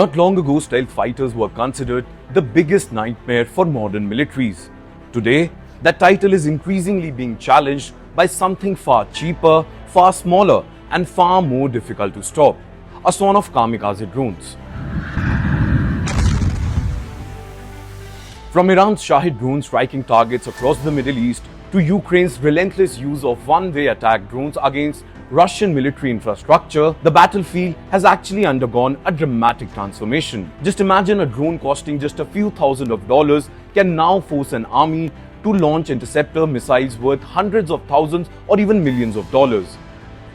Not long ago, stealth fighters were considered the biggest nightmare for modern militaries. Today, that title is increasingly being challenged by something far cheaper, far smaller, and far more difficult to stop: a swarm of kamikaze drones. From Iran's Shahed drones striking targets across the Middle East to Ukraine's relentless use of one-way attack drones against Russian military infrastructure, the battlefield has actually undergone a dramatic transformation. Just imagine a drone costing just a few thousands of dollars can now force an army to launch interceptor missiles worth hundreds of thousands or even millions of dollars.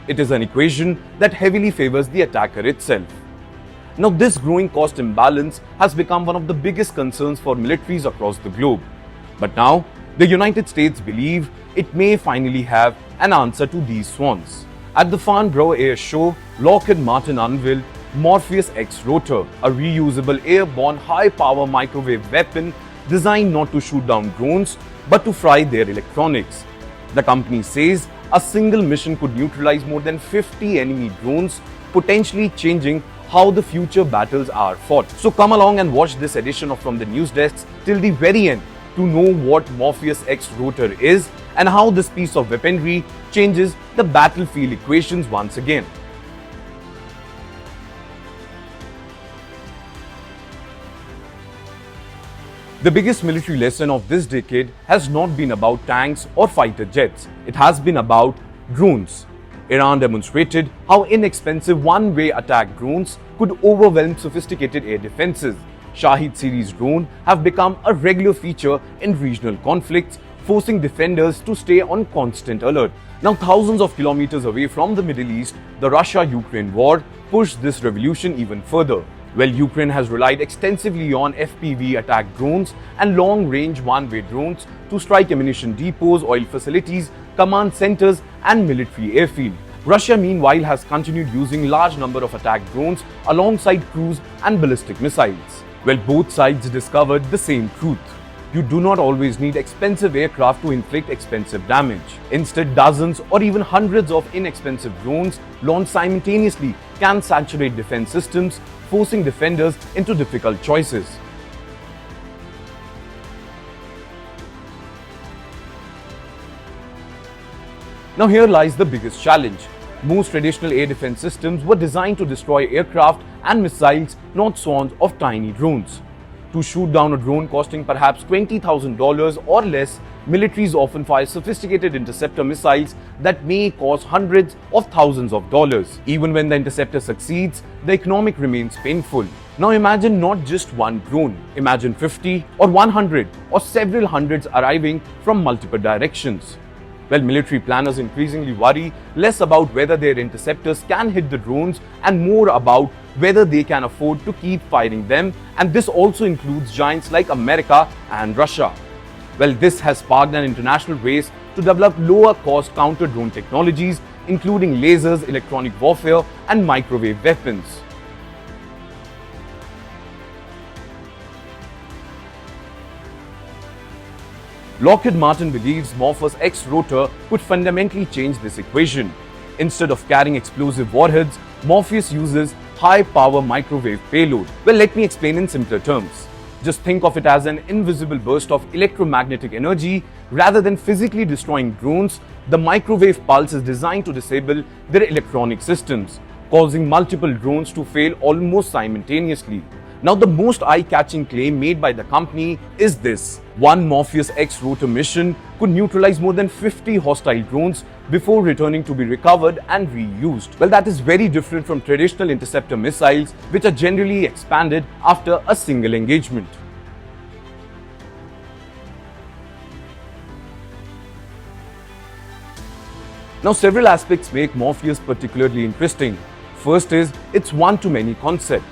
It is an equation that heavily favors the attacker itself. Now, this growing cost imbalance has become one of the biggest concerns for militaries across the globe. But now, the United States believe it may finally have an answer to these swans. At the Farnborough Airshow, Lockheed Martin unveiled MORFIUS X-Rotor, a reusable airborne high-power microwave weapon designed not to shoot down drones but to fry their electronics. The company says a single mission could neutralize more than 50 enemy drones, potentially changing how the future battles are fought. So come along and watch this edition of From the News Desks till the very end to know what MORFIUS X-Rotor is and how this piece of weaponry changes the battlefield equations once again. The biggest military lesson of this decade has not been about tanks or fighter jets. It has been about drones. Iran demonstrated how inexpensive one-way attack drones could overwhelm sophisticated air defenses. Shahed series drones have become a regular feature in regional conflicts, forcing defenders to stay on constant alert. Now, thousands of kilometers away from the Middle East, the Russia-Ukraine war pushed this revolution even further. Well, Ukraine has relied extensively on FPV attack drones and long-range one-way drones to strike ammunition depots, oil facilities, command centers, and military airfield. Russia, meanwhile, has continued using large number of attack drones alongside cruise and ballistic missiles. Well, both sides discovered the same truth. You do not always need expensive aircraft to inflict expensive damage. Instead, dozens or even hundreds of inexpensive drones launched simultaneously can saturate defense systems, forcing defenders into difficult choices. Now, here lies the biggest challenge. Most traditional air defense systems were designed to destroy aircraft and missiles, not swarms of tiny drones. To shoot down a drone costing perhaps $20,000 or less, militaries often fire sophisticated interceptor missiles that may cost hundreds of thousands of dollars. Even when the interceptor succeeds, the economic remains painful. Now imagine not just one drone. Imagine 50 or 100 or several hundreds arriving from multiple directions. Well, military planners increasingly worry less about whether their interceptors can hit the drones and more about whether they can afford to keep firing them, and this also includes giants like America and Russia. Well, this has sparked an international race to develop lower-cost counter-drone technologies, including lasers, electronic warfare, and microwave weapons. Lockheed Martin believes MORFIUS X-Rotor could fundamentally change this equation. Instead of carrying explosive warheads, Morpheus uses high-power microwave payload. Well, let me explain in simpler terms. Just think of it as an invisible burst of electromagnetic energy. Rather than physically destroying drones, the microwave pulse is designed to disable their electronic systems, causing multiple drones to fail almost simultaneously. Now, the most eye-catching claim made by the company is this: one MORFIUS X-Rotor mission could neutralize more than 50 hostile drones before returning to be recovered and reused. Well, that is very different from traditional interceptor missiles, which are generally expanded after a single engagement. Now, several aspects make Morpheus particularly interesting. First is its one-to-many concept.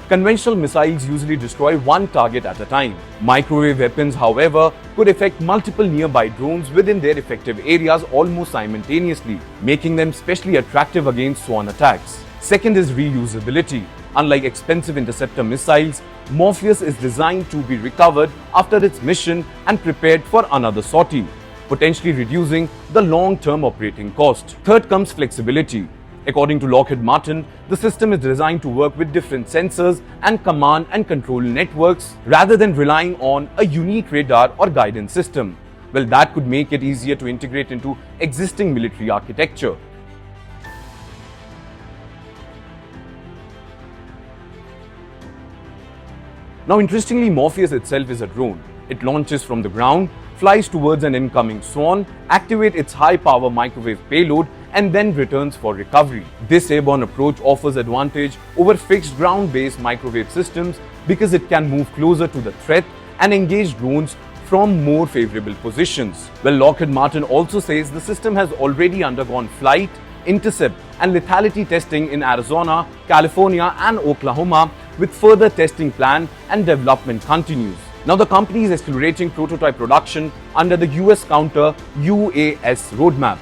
Conventional missiles usually destroy one target at a time. Microwave weapons, however, could affect multiple nearby drones within their effective areas almost simultaneously, making them especially attractive against swarm attacks. Second is reusability. Unlike expensive interceptor missiles, Morpheus is designed to be recovered after its mission and prepared for another sortie, potentially reducing the long-term operating cost. Third comes flexibility. According to Lockheed Martin, the system is designed to work with different sensors and command and control networks rather than relying on a unique radar or guidance system. Well, that could make it easier to integrate into existing military architecture. Now, interestingly, Morpheus itself is a drone. It launches from the ground, flies towards an incoming swarm, activates its high-power microwave payload, and then returns for recovery. This airborne approach offers advantage over fixed ground-based microwave systems because it can move closer to the threat and engage drones from more favorable positions. Well, Lockheed Martin also says the system has already undergone flight, intercept, and lethality testing in Arizona, California, and Oklahoma, with further testing planned and development continues. Now, the company is accelerating prototype production under the US Counter UAS roadmap.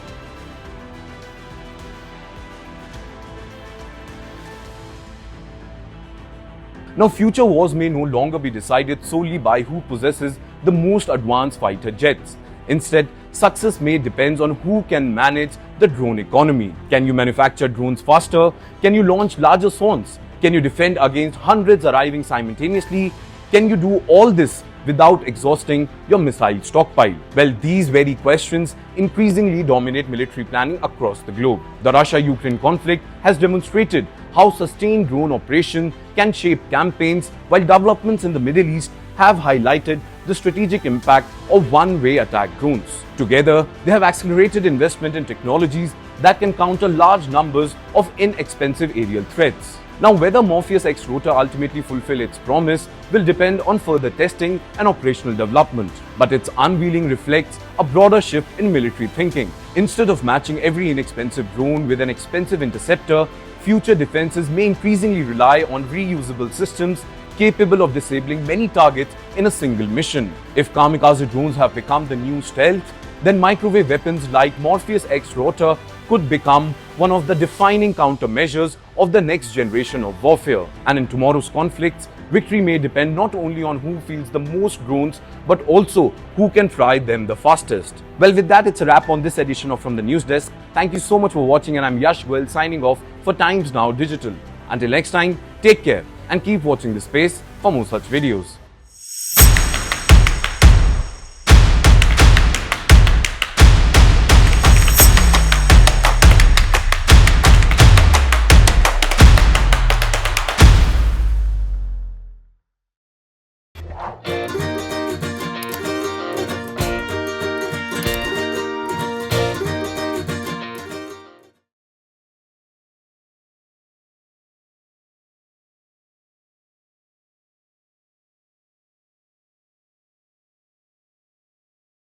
Now, future wars may no longer be decided solely by who possesses the most advanced fighter jets. Instead, success may depend on who can manage the drone economy. Can you manufacture drones faster? Can you launch larger swarms? Can you defend against hundreds arriving simultaneously? Can you do all this without exhausting your missile stockpile? Well, these very questions increasingly dominate military planning across the globe. The Russia-Ukraine conflict has demonstrated how sustained drone operation can shape campaigns, while developments in the Middle East have highlighted the strategic impact of one-way attack drones. Together, they have accelerated investment in technologies that can counter large numbers of inexpensive aerial threats. Now, whether MORFIUS X-Rotor ultimately fulfill its promise will depend on further testing and operational development. But its unveiling reflects a broader shift in military thinking. Instead of matching every inexpensive drone with an expensive interceptor, future defenses may increasingly rely on reusable systems capable of disabling many targets in a single mission. If kamikaze drones have become the new stealth, then microwave weapons like MORFIUS X-Rotor could become one of the defining countermeasures of the next generation of warfare. And in tomorrow's conflicts, victory may depend not only on who fields the most drones, but also who can fly them the fastest. Well, with that, it's a wrap on this edition of From the News Desk. Thank you so much for watching, and I'm Yash Goyal signing off for Times Now Digital. Until next time, take care and keep watching this space for more such videos.